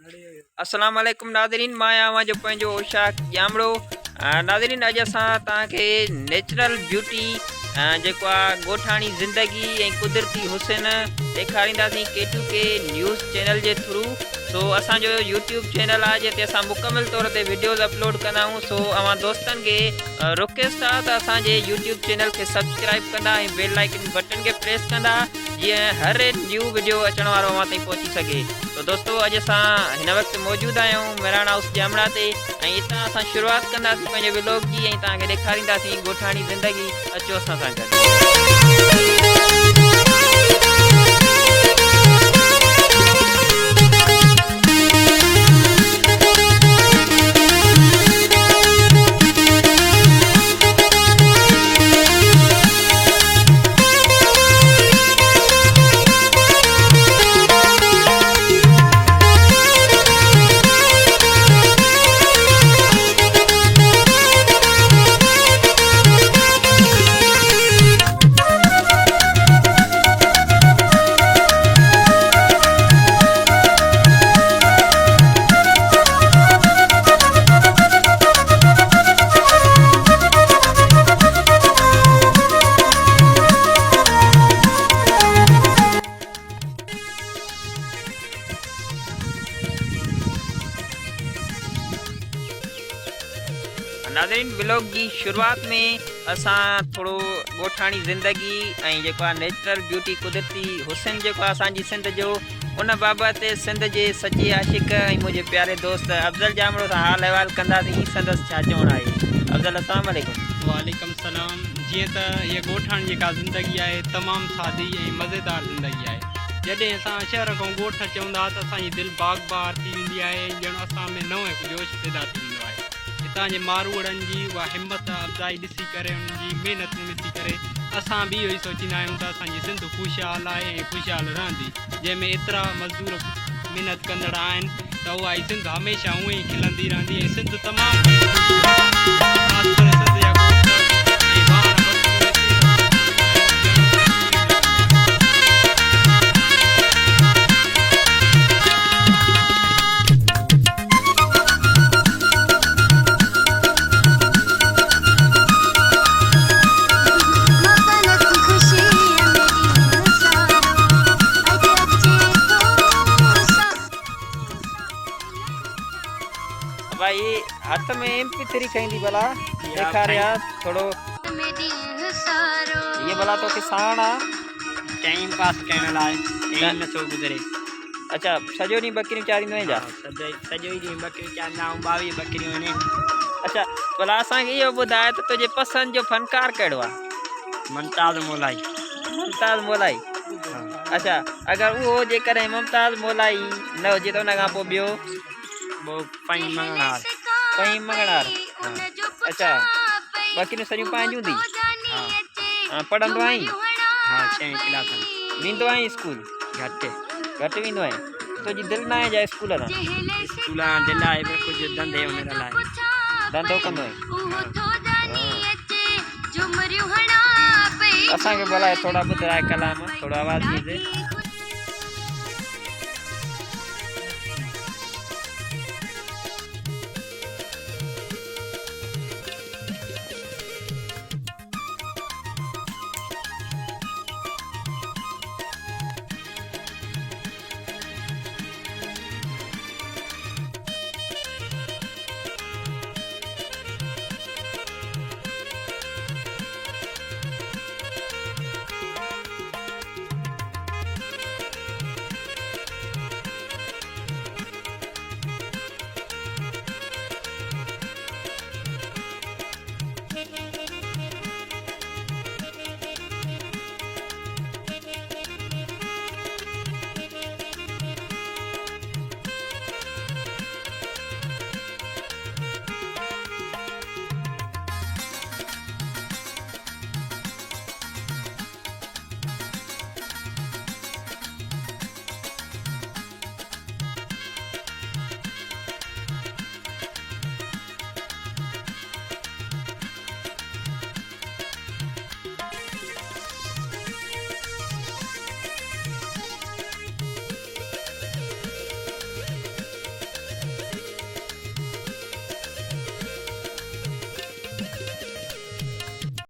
अस्सलाम वालेकुम नाज़रीन, मां आवां जो पंहिंजो उशाक ॼामड़ो। नाज़रीन, अॼु असां तव्हांखे नेचुरल ब्यूटी जेको आहे ॻोठाणी ज़िंदगी ऐं कुदरती हुसन ॾेखारींदासीं के न्यूज़ चैनल जे थ्रू। सो असांजो यूट्यूब चैनल आहे जिते असां मुकमल तौर ते वीडियोज़ अपलोड कंदा आहियूं। सो अवां दोस्तनि खे रिक्वेस्ट आहे त असांजे यूट्यूब चैनल खे सब्सक्राइब कंदा ऐं बेल आइकन बटन खे प्रेस कंदा जीअं हर न्यू वीडियो अचण वारो अवां ताईं पहुची सघे। तो दोस्तों, अॼु असां हिन वक़्तु मौजूदु आहियूं मेहरान हाउस ॼामड़ा ते ऐं हितां असां शुरूआति कंदासीं पंहिंजे व्लॉग जी ऐं तव्हांखे ॾेखारींदासीं ॻोठाणी ज़िंदगी। अचो असां सां गॾु। नाज़रीन, व्लॉग की शुरुआत में असां थोड़ो ॻोठाणी ज़िंदगी ऐं जेको आहे नेचुरल ब्यूटी कुदरती हुसन जेको आहे असांजी सिंध जो, उन बाबति सिंध जे सच्चे आशिक़ ऐं मुंहिंजे प्यारे दोस्त अफ़ज़ल ॼामड़ो सां हाल अहिवाल कंदासीं। संदसि छा चवणु आहे। अफ़ज़ल, अस्सलाम वालेकुम। वालेकुम सलाम। जीअं त इहा ॻोठाणी जेका ज़िंदगी आहे तमामु सादी ऐं मज़ेदार ज़िंदगी आहे। जॾहिं असां शहर खां ॻोठ चवंदा त असांजी दिलि बाग बार थी वेंदी आहे, ॼणो असां में नओं हिकु जोश पैदा थी वेंदो आहे। हितां जे मारूड़नि जी उहा हिमत अफ़ज़ाई ॾिसी करे, उन्हनि जी महिनतूं ॾिसी करे असां बि इहो ई सोचींदा आहियूं त असांजी सिंध ख़ुशहाल आहे ऐं ख़ुशहाल रहंदी। जंहिंमें एतिरा मज़दूर महिनत कंदड़ आहिनि त उहा ई सिंध हमेशह उअं ई खिलंदी रहंदी ऐं सिंध तमामु ख़ासि करे सिंध जा भाई हाथ में MP3 खईंदी भला ॾेखार यार थोड़ो। ये भला तो किसान आ टाइम पास करण लाइ टाइम नथो गुज़रे। अच्छा, सॼो ॾींहुं बकरियूं चारींदो आहीं छा? सॼो ई ॾींहुं बकरियूं चारींदा आहियूं। 22 बकरियूं आहिनि। अच्छा, भला असांखे इहो ॿुधाए त तुंहिंजे पसंदि जो फनकार कहिड़ो आहे? मुमताज़ मौलाई। मुमताज़ मौलाई। अच्छा, अगरि उहो जेकॾहिं मुमताज़ मौलाई न हुजे त उन खां पोइ ॿियो? पई मंगणार। पई मंगणार। अच्छा, बकरियूं सॼियूं पंहिंजूं थी? हाँ। पढ़ंदो आहीं? हाँ, 6वीं क्लास में। वेंदो आहीं स्कूल? घटि वेंदो आहीं? तुंहिंजी दिलि न आहे छा स्कूल सां? स्कूल सां दिलि आहे पर कुझु धंधे हुन लाइ धंधो कंदो आहीं? असांखे भला थोड़ा ॿुधाए कलाम, थोड़ा आवाज़ ॾिजे।